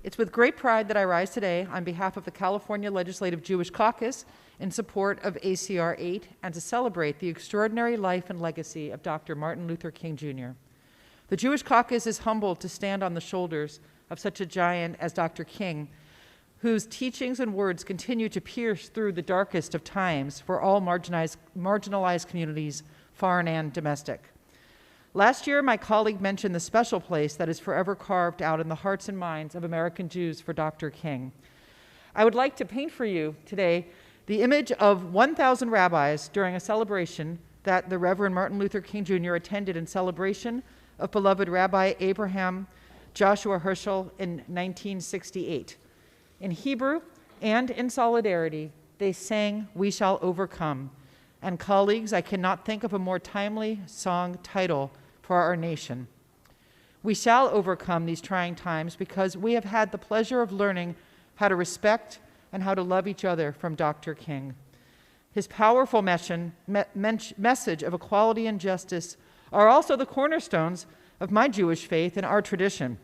It's with great pride that I rise today on behalf of the California Legislative Jewish Caucus in support of ACR 8 and to celebrate the extraordinary life and legacy of Dr. Martin Luther King Jr. The Jewish Caucus is humbled to stand on the shoulders of such a giant as Dr. King, whose teachings and words continue to pierce through the darkest of times for all marginalized communities, foreign and domestic. Last year, my colleague mentioned the special place that is forever carved out in the hearts and minds of American Jews for Dr. King. I would like to paint for you today the image of 1,000 rabbis during a celebration that the Reverend Martin Luther King Jr. attended in celebration of beloved Rabbi Abraham Joshua Herschel in 1968. In Hebrew and in solidarity, they sang, "We Shall Overcome." And colleagues, I cannot think of a more timely song title for our nation. We shall overcome these trying times because we have had the pleasure of learning how to respect and how to love each other from Dr. King. His powerful message of equality and justice are also the cornerstones of my Jewish faith and our tradition.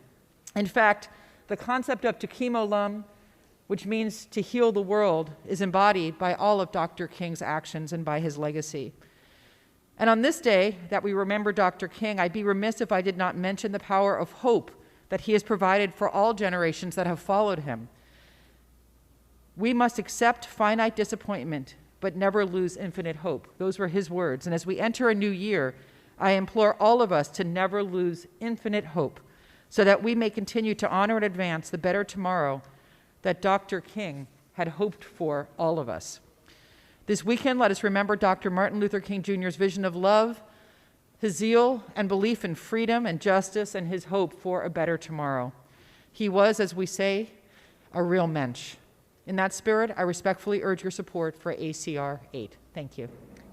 In fact, the concept of Tekim Olam, which means to heal the world, is embodied by all of Dr. King's actions and by his legacy. And on this day that we remember Dr. King, I'd be remiss if I did not mention the power of hope that he has provided for all generations that have followed him. We must accept finite disappointment, but never lose infinite hope. Those were his words. And as we enter a new year, I implore all of us to never lose infinite hope so that we may continue to honor and advance the better tomorrow that Dr. King had hoped for all of us. This weekend, let us remember Dr. Martin Luther King Jr.'s vision of love, his zeal and belief in freedom and justice, and his hope for a better tomorrow. He was, as we say, a real mensch. In that spirit, I respectfully urge your support for ACR 8. Thank you.